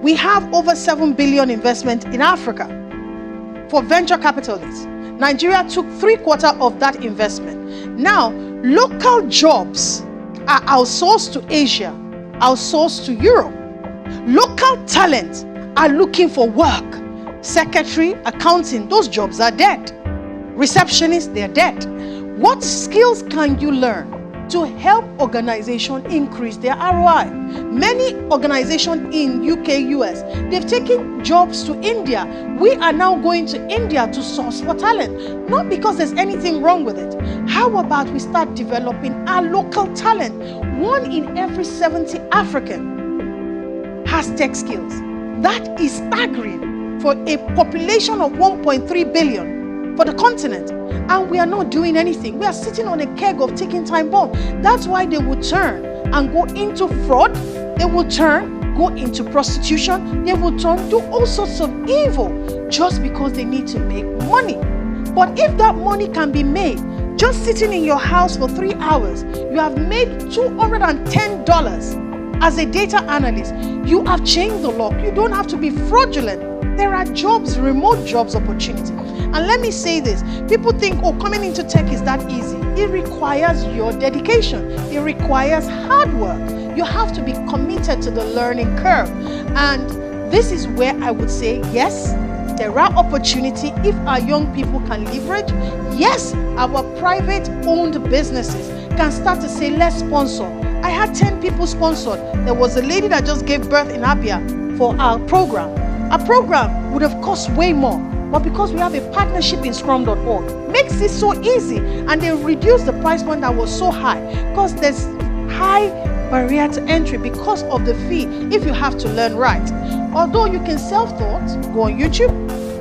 We have over 7 billion investment in Africa for venture capitalists. Nigeria took 3/4 of that investment. Now, local jobs are outsourced to Asia, outsourced to Europe. Local talent are looking for work. Secretary, accounting, those jobs are dead. Receptionists, they're dead. What skills can you learn to help organizations increase their ROI? Many organizations in UK, US, they've taken jobs to India. We are now going to India to source for talent, not because there's anything wrong with it. How about we start developing our local talent? 1 in every 70 African has tech skills. That is staggering for a population of 1.3 billion for the continent. And we are not doing anything. We are sitting on a keg of ticking time bomb. That's why they will turn and go into fraud. They will turn, go into prostitution. They will turn, do all sorts of evil just because they need to make money. But if that money can be made just sitting in your house for 3 hours, you have made $210 as a data analyst. You have changed the law. You don't have to be fraudulent. There are jobs, remote jobs opportunity. And let me say this, people think, oh, coming into tech is that easy. It requires your dedication. It requires hard work. You have to be committed to the learning curve. And this is where I would say, yes, there are opportunities if our young people can leverage. Yes, our private owned businesses can start to say, let's sponsor. I had 10 people sponsored. There was a lady that just gave birth in Abia for our program. Our program would have cost way more, but because we have a partnership in Scrum.org, makes it so easy, and they reduced the price point that was so high because there's high barrier to entry because of the fee if you have to learn right. Although you can self-taught, go on YouTube,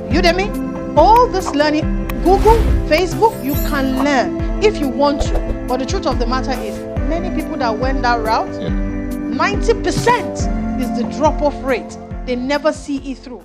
Udemy, all this learning, Google, Facebook, you can learn if you want to. But the truth of the matter is, many people that went that route, 90% is the drop-off rate. They never see it through.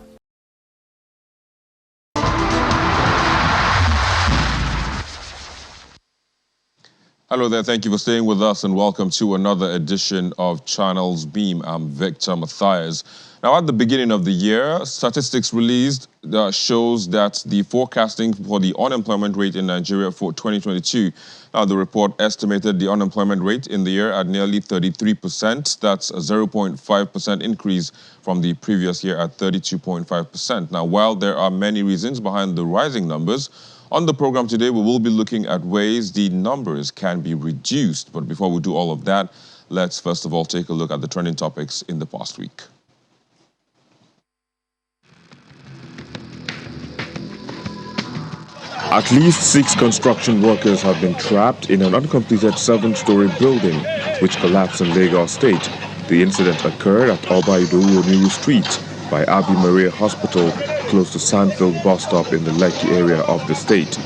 Hello there, thank you for staying with us and welcome to another edition of Channels Beam. I'm Victor Matthias. Now, at the beginning of the year, statistics released shows that the forecasting for the unemployment rate in Nigeria for 2022. Now, the report estimated the unemployment rate in the year at nearly 33%. That's a 0.5% increase from the previous year at 32.5%. Now, while there are many reasons behind the rising numbers, on the program today, we will be looking at ways the numbers can be reduced. But before we do all of that, let's first of all take a look at the trending topics in the past week. At least 6 construction workers have been trapped in an uncompleted 7-story building which collapsed in Lagos State. The incident occurred at Oba Idowu Street by Abi Maria Hospital, close to Sandfield bus stop in the Lekki area of the state.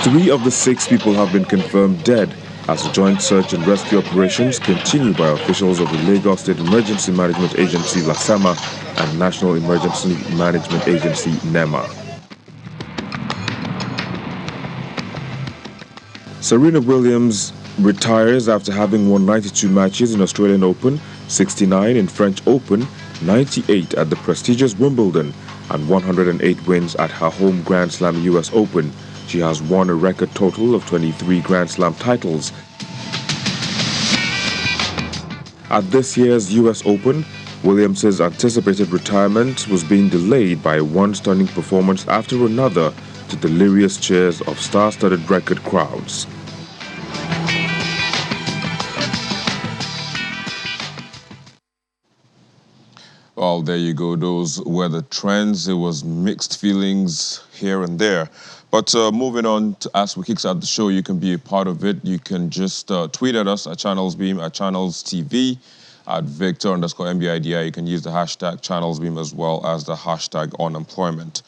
3 of the 6 people have been confirmed dead as joint search and rescue operations continue by officials of the Lagos State Emergency Management Agency, LASEMA, and National Emergency Management Agency, NEMA. Serena Williams retires after having won 92 matches in Australian Open, 69 in French Open, 98 at the prestigious Wimbledon, and 108 wins at her home Grand Slam US Open. She has won a record total of 23 Grand Slam titles. At this year's US Open, Williams' anticipated retirement was being delayed by one stunning performance after another to delirious cheers of star-studded record crowds. Well, there you go. Those were the trends. It was mixed feelings here and there. But moving on, as we kickstart the show, you can be a part of it. You can just tweet at us at ChannelsBeam, at ChannelsTV, at Victor_MBIDI. You can use the hashtag ChannelsBeam as well as the hashtag unemployment.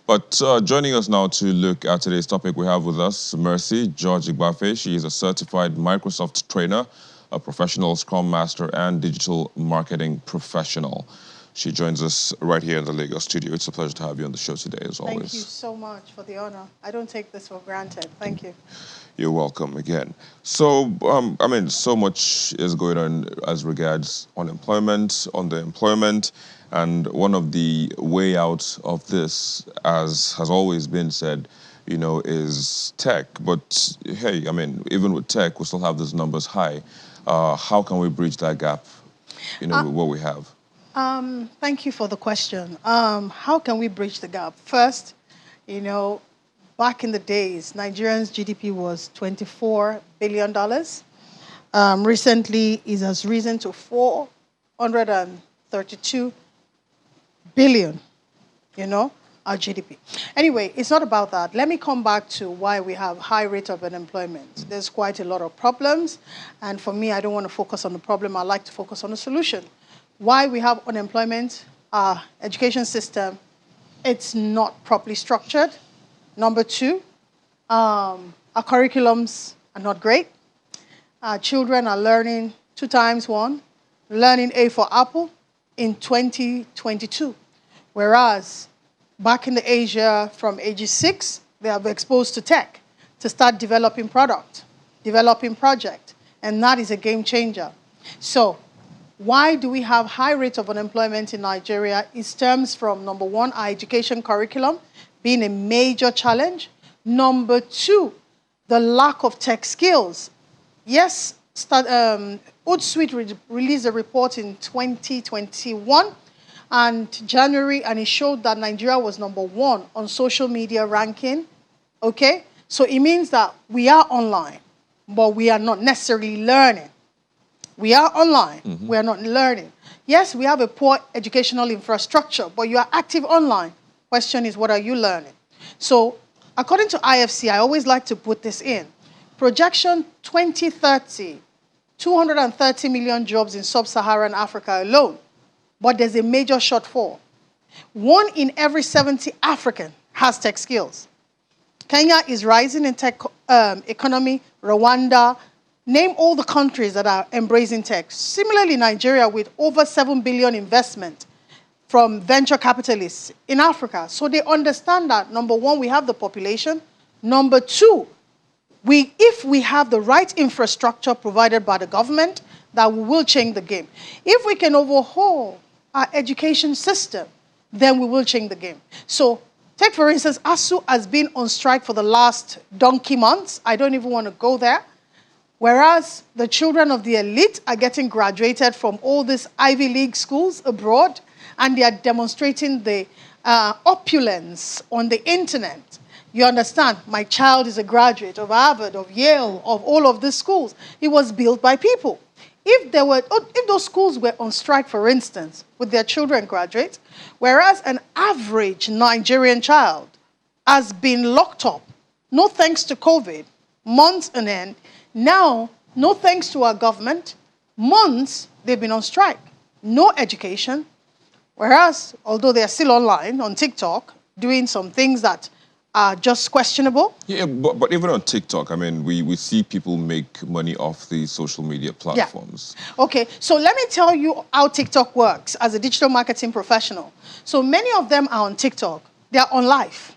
But joining us now to look at today's topic, we have with us Mercy George-Igbafe. She is a certified Microsoft trainer, a professional Scrum Master, and digital marketing professional. She joins us right here in the Lagos studio. It's a pleasure to have you on the show today, as always. Thank you so much for the honor. I don't take this for granted. Thank you. You're welcome again. So, I mean, so much is going on as regards unemployment, underemployment, and one of the way out of this, as has always been said, you know, is tech. But hey, I mean, even with tech, we still have those numbers high. How can we bridge that gap, you know, with what we have? Thank you for the question. How can we bridge the gap? First, you know, back in the days, Nigerians' GDP was $24 billion. Recently, it has risen to 432 billion, you know, our GDP. Anyway, it's not about that. Let me come back to why we have high rate of unemployment. There's quite a lot of problems. And for me, I don't want to focus on the problem. I like to focus on the solution. Why we have unemployment, our education system, it's not properly structured. Number two, our curriculums are not great. Our children are learning 2 times 1, learning A for apple in 2022. Whereas back in the Asia, from age 6, they are exposed to tech to start developing product, developing project, and that is a game changer. So why do we have high rate of unemployment in Nigeria? It stems from, number one, our education curriculum being a major challenge. Number two, the lack of tech skills. Yes, Hootsuite released a report in 2021 and January, and it showed that Nigeria was number 1 on social media ranking. Okay? So it means that we are online, but we are not necessarily learning. We are online, we are not learning. Yes, we have a poor educational infrastructure, but you are active online. Question is, what are you learning? So according to IFC, I always like to put this in. Projection 2030, 230 million jobs in sub-Saharan Africa alone. But there's a major shortfall. 1 in every 70 African has tech skills. Kenya is rising in tech economy, Rwanda. Name all the countries that are embracing tech. Similarly, Nigeria with over 7 billion investment from venture capitalists in Africa. So they understand that, number one, we have the population. Number two, if we have the right infrastructure provided by the government, that we will change the game. If we can overhaul our education system, then we will change the game. So take, for instance, ASU has been on strike for the last donkey months. I don't even want to go there. Whereas the children of the elite are getting graduated from all these Ivy League schools abroad, and they are demonstrating the opulence on the internet. You understand? My child is a graduate of Harvard, of Yale, of all of these schools. It was built by people. If those schools were on strike, for instance, with their children graduate, whereas an average Nigerian child has been locked up, no thanks to COVID, months on end. Now, no thanks to our government, months they've been on strike. No education. Whereas, although they are still online on TikTok, doing some things that are just questionable. Yeah, but even on TikTok, I mean, we see people make money off the social media platforms. Yeah. Okay, so let me tell you how TikTok works as a digital marketing professional. So many of them are on TikTok. They are on live.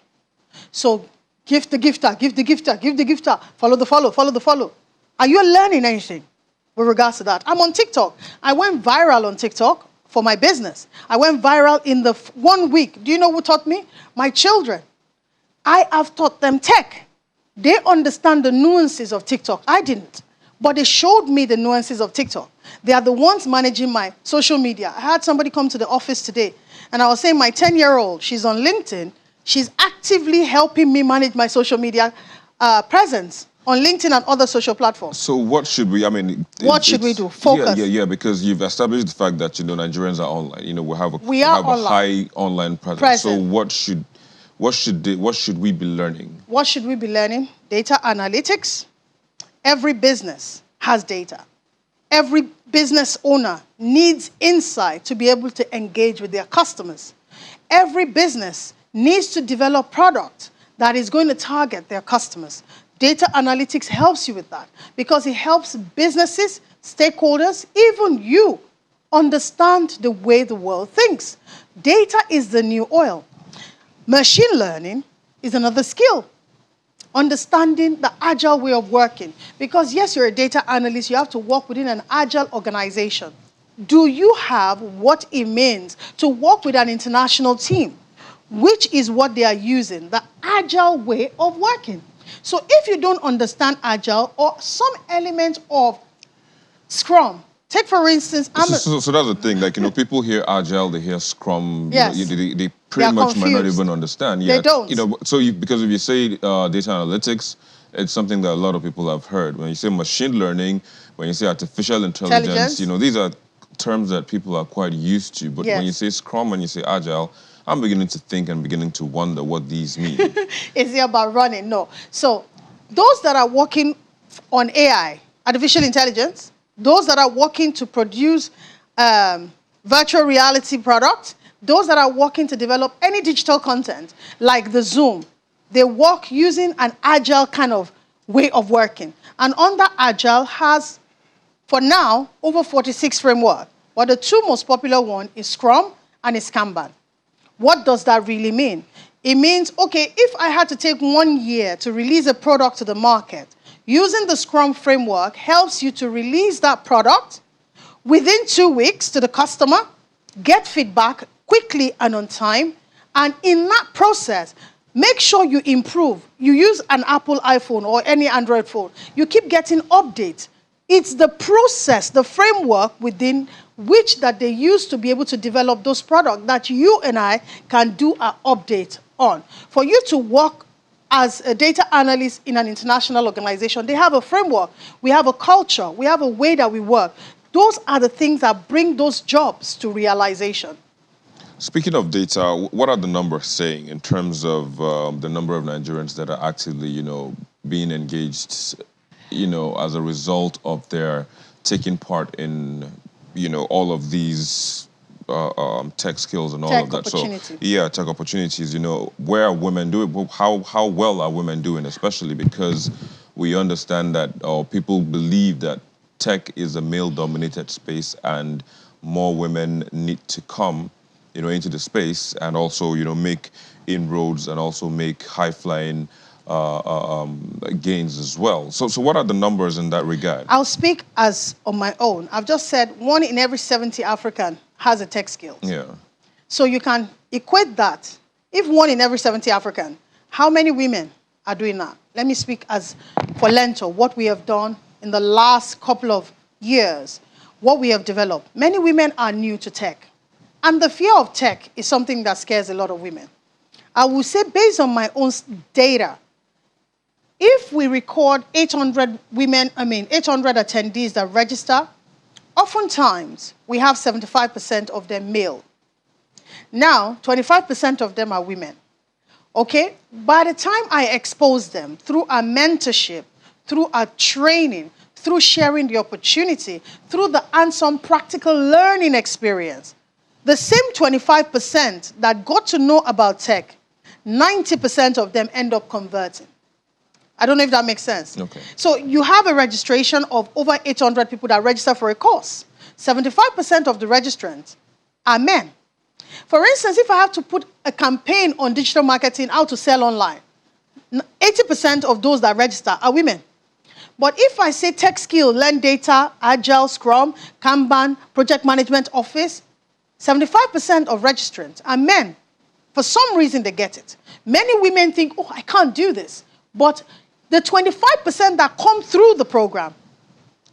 So give the gifter, give the gifter, give the gifter, follow the follow, follow the follow. Are you learning anything with regards to that? I'm on TikTok. I went viral on TikTok for my business. I went viral in the 1 week. Do you know who taught me? My children. I have taught them tech. They understand the nuances of TikTok. I didn't. But they showed me the nuances of TikTok. They are the ones managing my social media. I had somebody come to the office today, and I was saying my 10-year-old, she's on LinkedIn. She's actively helping me manage my social media presence on LinkedIn and other social platforms. So what should we, I mean... What should we do? Focus. Yeah, because you've established the fact that, you know, Nigerians are online. You know, we have a high online presence. So what should we be learning? What should we be learning? Data analytics. Every business has data. Every business owner needs insight to be able to engage with their customers. Every business needs to develop product that is going to target their customers. Data analytics helps you with that because it helps businesses, stakeholders, even you Understand the way the world thinks. Data is the new oil. Machine learning is another skill. Understanding the agile way of working. Because yes, you're a data analyst, you have to work within an agile organization. Do you have what it means to work with an international team, which is what they are using, the agile way of working? So if you don't understand agile or some element of Scrum, take for instance, so that's the thing. Like, people hear agile, they hear Scrum. Yes. They pretty much might not even understand. They don't. Because if you say data analytics, it's something that a lot of people have heard. When you say machine learning, when you say artificial intelligence, these are terms that people are quite used to. But when you say Scrum, when you say agile, I'm beginning to think and beginning to wonder what these mean. Is it about running? No. So those that are working on AI, artificial intelligence, those that are working to produce virtual reality products, those that are working to develop any digital content, like the Zoom, they work using an agile kind of way of working. And under agile has, for now, over 46 frameworks. But the two most popular one is Scrum and is Kanban. What does that really mean? It means, okay, if I had to take 1 year to release a product to the market, using the Scrum framework helps you to release that product within 2 weeks to the customer, get feedback quickly and on time, and in that process, make sure you improve. You use an Apple iPhone or any Android phone. You keep getting updates. It's the process, the framework within which that they use to be able to develop those products that you and I can do an update on. For you to work as a data analyst in an international organization, they have a framework. We have a culture. We have a way that we work. Those are the things that bring those jobs to realization. Speaking of data, what are the numbers saying in terms of the number of Nigerians that are actively, being engaged, as a result of their taking part in, all of these tech skills and all of that. So, tech opportunities. Where are women doing? How well are women doing? Especially because we understand that, or people believe that tech is a male-dominated space, and more women need to come, into the space and also, make inroads and also make high-flying gains as well. So what are the numbers in that regard? I'll speak as on my own. I've just said 1 in every 70 African has a tech skill. Yeah. So you can equate that. If 1 in every 70 African, how many women are doing that? Let me speak as for Learntor, what we have done in the last couple of years, what we have developed. Many women are new to tech. And the fear of tech is something that scares a lot of women. I will say, based on my own data, if we record 800 attendees that register, oftentimes we have 75% of them male. Now, 25% of them are women. Okay? By the time I expose them through our mentorship, through our training, through sharing the opportunity, through the hands-on practical learning experience, the same 25% that got to know about tech, 90% of them end up converting. I don't know if that makes sense. Okay. So you have a registration of over 800 people that register for a course. 75% of the registrants are men. For instance, if I have to put a campaign on digital marketing, how to sell online, 80% of those that register are women. But if I say tech skill, learn data, agile, Scrum, Kanban, project management office, 75% of registrants are men. For some reason, they get it. Many women think, oh, I can't do this. But the 25% that come through the program,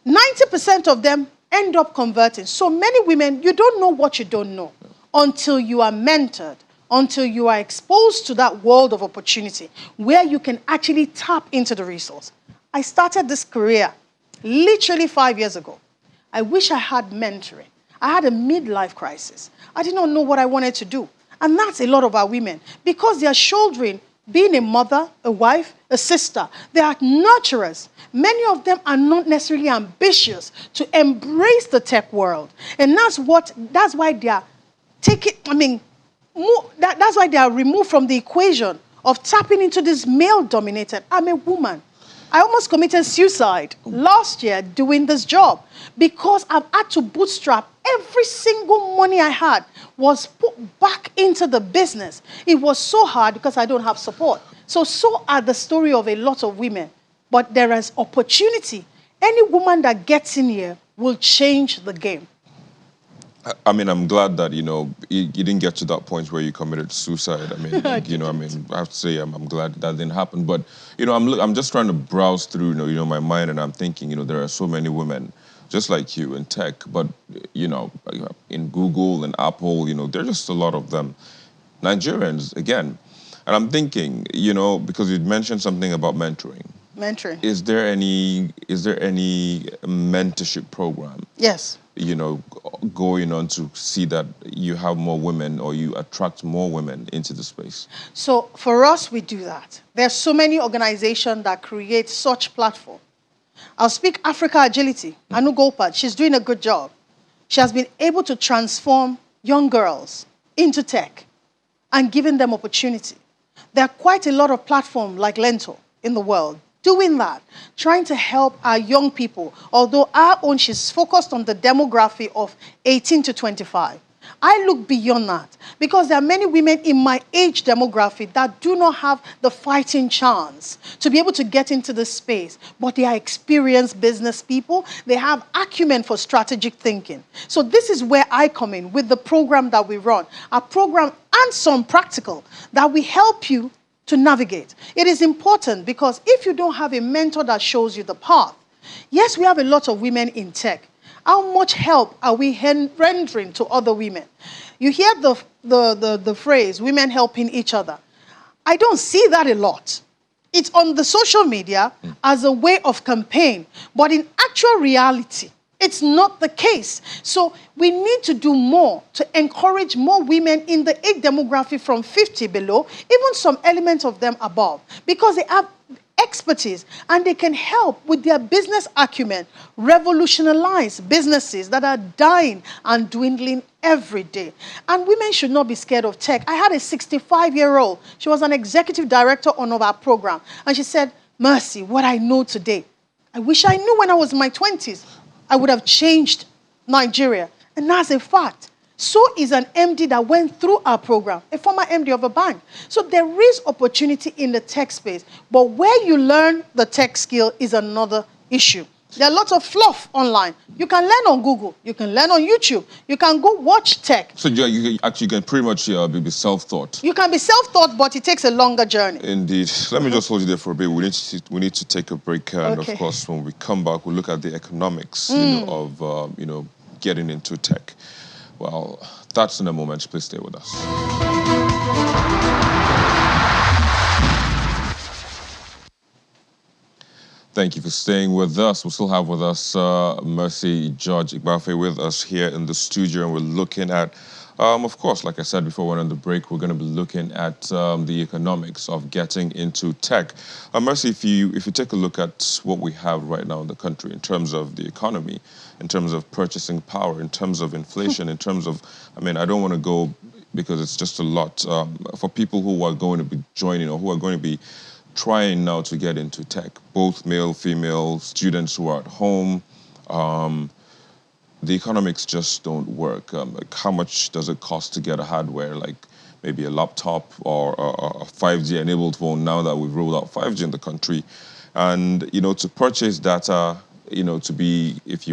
90% of them end up converting. So many women, you don't know what you don't know until you are mentored, until you are exposed to that world of opportunity where you can actually tap into the resource. I started this career literally 5 years ago. I wish I had mentoring. I had a midlife crisis. I did not know what I wanted to do. And that's a lot of our women. Because they are shouldering being a mother, a wife, a sister. They are nurturers. Many of them are not necessarily ambitious to embrace the tech world. And that's why they are that's why they are removed from the equation of tapping into this male-dominated. I'm a woman. I almost committed suicide last year doing this job because I've had to bootstrap every single money I had was put back into the business. It was so hard because I don't have support. So are the story of a lot of women. But there is opportunity. Any woman that gets in here will change the game. I mean, I'm glad that, you didn't get to that point where you committed suicide. I mean, I have to say I'm glad that didn't happen. But, I'm just trying to browse through, my mind, and I'm thinking, there are so many women just like you in tech, but, in Google and Apple, there are just a lot of them. Nigerians, again. And I'm thinking, because you mentioned something about mentoring. Mentoring. Is there any mentorship program? Yes. Going on to see that you have more women or you attract more women into the space? So for us, we do that. There's so many organizations that create such platform. I'll speak Africa Agility. Anu Golpad, she's doing a good job. She has been able to transform young girls into tech and giving them opportunity. There are quite a lot of platforms like Learntor in the world doing that, trying to help our young people, although our own, she's focused on the demography of 18 to 25. I look beyond that because there are many women in my age demographic that do not have the fighting chance to be able to get into this space, but they are experienced business people. They have acumen for strategic thinking. So this is where I come in with the program that we run, a program and some practical that we help you to navigate. It is important because if you don't have a mentor that shows you the path, yes, we have a lot of women in tech. How much help are we rendering to other women? You hear the phrase, women helping each other. I don't see that a lot. It's on the social media as a way of campaign, but in actual reality, it's not the case. So we need to do more to encourage more women in the age demographic from 50 below, even some elements of them above, because they have expertise and they can help with their business acumen revolutionize businesses that are dying and dwindling every day. And women should not be scared of tech. I had a 65-year-old. She was an executive director on our program. And she said, Mercy, what I know today, I wish I knew when I was in my 20s. I would have changed Nigeria. And that's a fact. So is an MD that went through our program, a former MD of a bank. So there is opportunity in the tech space. But where you learn the tech skill is another issue. There are lots of fluff online. You can learn on Google. You can learn on YouTube. You can go watch tech. So you can pretty much be self-taught. You can be self-taught, but it takes a longer journey. Indeed. Let me just hold you there for a bit. We need to take a break, and Okay. of course, when we come back, we'll look at the economics, of getting into tech. Well, that's in a moment. Please stay with us. Thank you for staying with us. We still have with us Mercy George-Igbafe with us here in the studio, and we're looking at, of course, like I said before we went on the break, we're going to be looking at the economics of getting into tech. Mercy, if you take a look at what we have right now in the country in terms of the economy, in terms of purchasing power, in terms of inflation, in terms of, I don't want to go because it's just a lot. For people who are going to be joining or who are going to be trying now to get into tech, both male, female, students who are at home, the economics just don't work. Like how much does it cost to get a hardware, like maybe a laptop or a 5G enabled phone now that we've rolled out 5G in the country? And, to purchase data, to be, if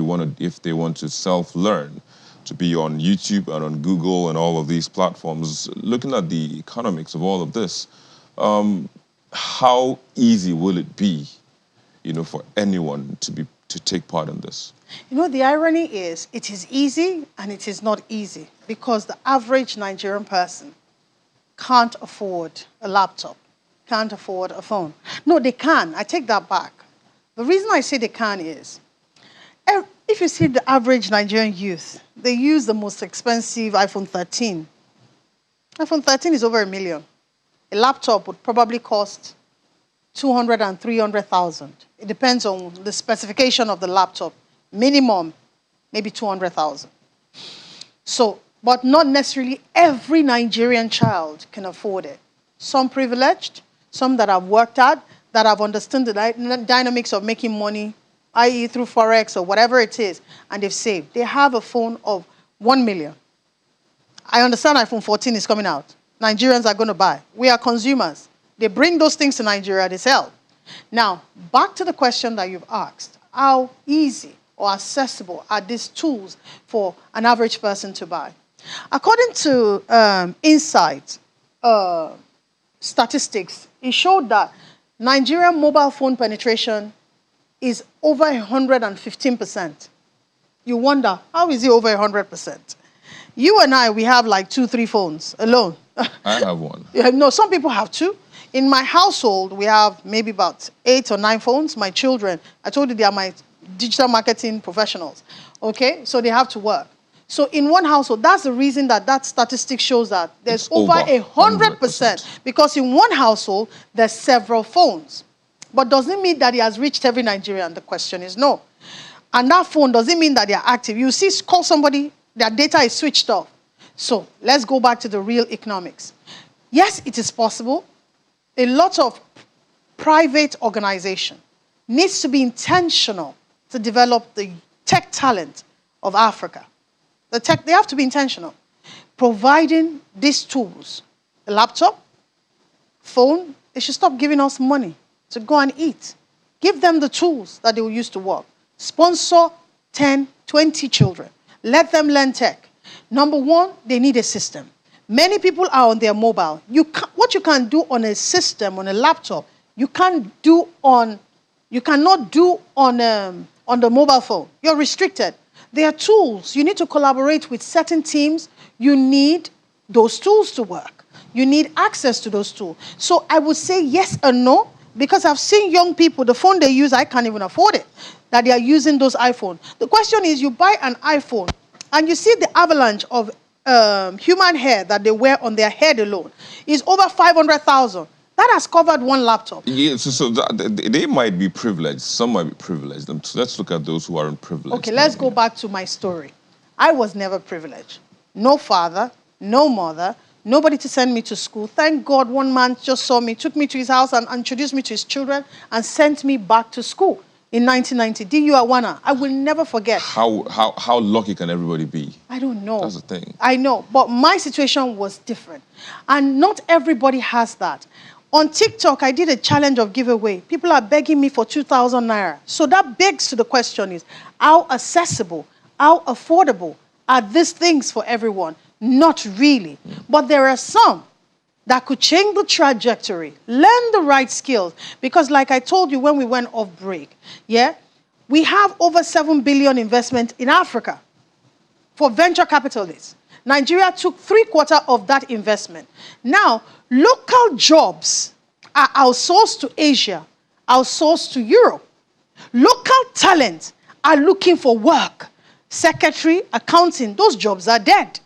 they want to self-learn, to be on YouTube and on Google and all of these platforms, looking at the economics of all of this, how easy will it be, for anyone to take part in this? The irony is it is easy and it is not easy because the average Nigerian person can't afford a laptop, can't afford a phone. No, they can. I take that back. The reason I say they can is, if you see the average Nigerian youth, they use the most expensive iPhone 13. iPhone 13 is over $1 million. A laptop would probably cost 200 and 300,000. It depends on the specification of the laptop. Minimum, maybe 200,000. So, but not necessarily every Nigerian child can afford it. Some privileged, some that have worked hard, that have understood the dynamics of making money, i.e. through Forex or whatever it is, and they've saved. They have a phone of 1 million. I understand iPhone 14 is coming out. Nigerians are going to buy. We are consumers. They bring those things to Nigeria, they sell. Now, back to the question that you've asked. How easy or accessible are these tools for an average person to buy? According to Insight statistics, it showed that Nigerian mobile phone penetration is over 115%. You wonder, how is it over 100%? You and I, we have like 2-3 phones alone. I have one. Yeah, no, some people have 2. In my household, we have maybe about 8 or 9 phones. My children, I told you they are my digital marketing professionals. Okay, so they have to work. So in one household, that's the reason that statistic shows that there's over 100%. Because in one household, there's several phones. But doesn't mean that it has reached every Nigerian. The question is no. And that phone doesn't mean that they're active. You see, call somebody, their data is switched off. So let's go back to the real economics. Yes, it is possible. A lot of private organization needs to be intentional to develop the tech talent of Africa. They have to be intentional. Providing these tools, the laptop, phone, they should stop giving us money to go and eat. Give them the tools that they will use to work. Sponsor 10, 20 children. Let them learn tech. Number one, they need a system. Many people are on their mobile. What you can do on a system, on a laptop, you cannot do on the mobile phone. You're restricted. There are tools. You need to collaborate with certain teams. You need those tools to work. You need access to those tools. So I would say yes and no, because I've seen young people, the phone they use, I can't even afford it, that they are using those iPhones. The question is, you buy an iPhone, and you see the avalanche of human hair that they wear on their head alone is over 500,000. That has covered one laptop. Yeah, they might be privileged. Some might be privileged. So let's look at those who aren't privileged. Okay, let's go back to my story. I was never privileged. No father, no mother, nobody to send me to school. Thank God one man just saw me, took me to his house and introduced me to his children and sent me back to school in 1990. D.U. Awana. I will never forget. How lucky can everybody be? I don't know. That's the thing. I know, but my situation was different. And not everybody has that. On TikTok, I did a challenge of giveaway. People are begging me for 2,000 naira. So that begs to the question is, how accessible, how affordable are these things for everyone? Not really. But there are some that could change the trajectory, learn the right skills. Because like I told you when we went off break, yeah, we have over 7 billion investment in Africa for venture capitalists. Nigeria took 3/4 of that investment. Now, local jobs are outsourced to Asia, outsourced to Europe. Local talent are looking for work. Secretary, accounting, those jobs are dead.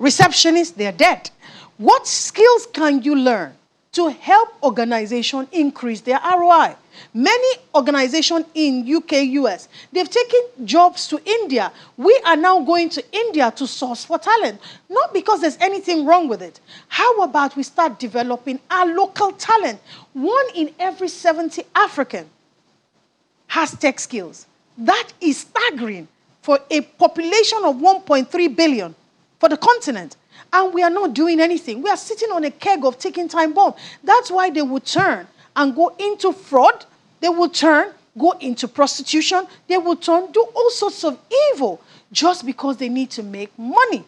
Receptionists, they're dead. What skills can you learn to help organizations increase their ROI? Many organizations in UK, US, they've taken jobs to India. We are now going to India to source for talent. Not because there's anything wrong with it. How about we start developing our local talent? 1 in every 70 African has tech skills. That is staggering for a population of 1.3 billion for the continent. And we are not doing anything. We are sitting on a keg of ticking time bomb. That's why they will turn and go into fraud. They will turn, go into prostitution. They will turn, do all sorts of evil just because they need to make money.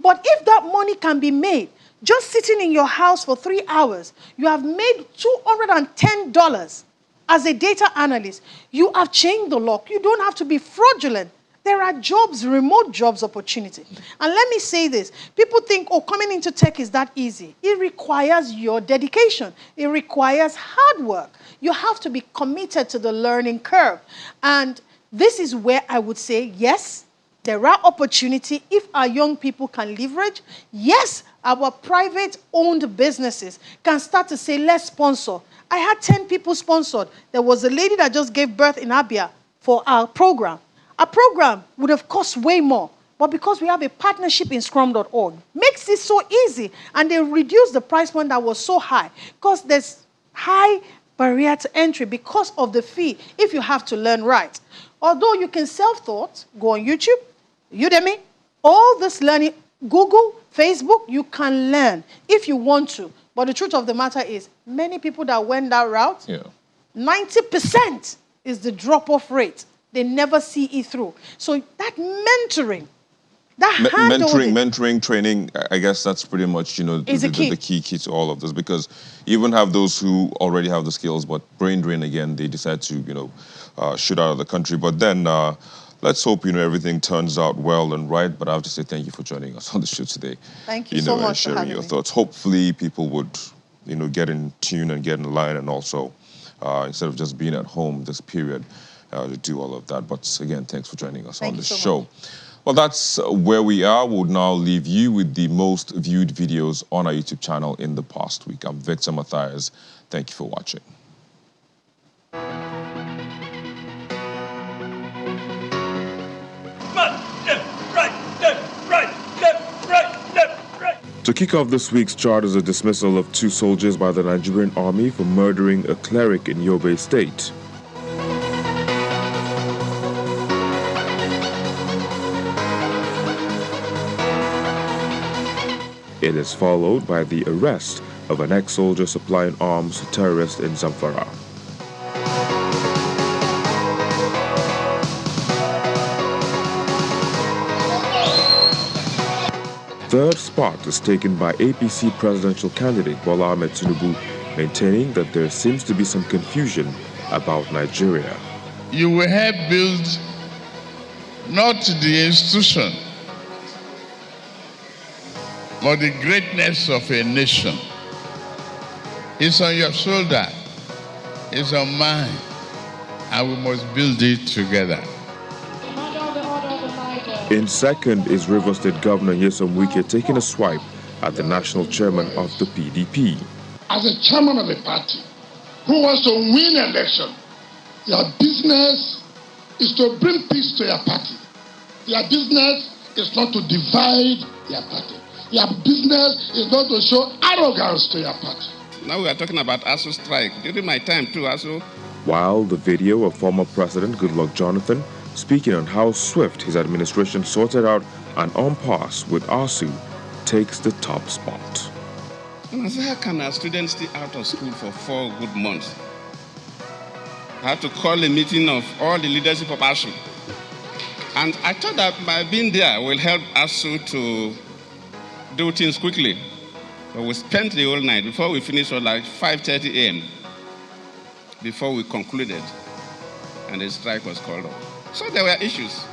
But if that money can be made, just sitting in your house for 3 hours, you have made $210 as a data analyst. You have changed the lock. You don't have to be fraudulent. There are jobs, remote jobs opportunity. And let me say this. People think, oh, coming into tech is that easy. It requires your dedication. It requires hard work. You have to be committed to the learning curve. And this is where I would say, yes, there are opportunities if our young people can leverage. Yes, our private-owned businesses can start to say, let's sponsor. I had 10 people sponsored. There was a lady that just gave birth in Abia for our program. Our program would have cost way more, but because we have a partnership in Scrum.org, makes it so easy, and they reduce the price point that was so high, because there's high barrier to entry because of the fee if you have to learn right. Although you can self-taught, go on YouTube, Udemy, all this learning, Google, Facebook, you can learn if you want to. But the truth of the matter is, many people that went that route, 90% is the drop-off rate. They never see it through. So that mentoring, that mentoring, training, I guess that's pretty much, the key to all of this, because you even have those who already have the skills, but brain drain again, they decide to, shoot out of the country. But then let's hope, everything turns out well and right. But I have to say thank you for joining us on the show today. Thank you so much and sharing your thoughts. Hopefully people would, get in tune and get in line, and also instead of just being at home this period, to do all of that. But again, thanks for joining us on the show. Well, that's where we are. We'll now leave you with the most viewed videos on our YouTube channel in the past week. I'm Victor Matthias. Thank you for watching. To kick off this week's chart is a dismissal of 2 soldiers by the Nigerian army for murdering a cleric in Yobe State. It is followed by the arrest of an ex-soldier supplying arms to terrorists in Zamfara. Third spot is taken by APC presidential candidate Bola Ahmed Tinubu, maintaining that there seems to be some confusion about Nigeria. You will help build not the institution, but the greatness of a nation. It's on your shoulder, it's on mine, and we must build it together. In second is Rivers State Governor Nyesom Wike taking a swipe at the national chairman of the PDP. As a chairman of a party who wants to win an election, your business is to bring peace to your party. Your business is not to divide your party. Your business is not to show arrogance to your party. Now we are talking about ASU strike. During my time too, ASU. While the video of former President Goodluck Jonathan speaking on how swift his administration sorted out an impasse with ASU takes the top spot. And I said, how can our students stay out of school for 4 good months? I had to call a meeting of all the leadership of ASU. And I thought that by being there will help ASU to do things quickly. But we spent the whole night. Before we finished, was like 5:30 a.m. before we concluded. And the strike was called off. So there were issues.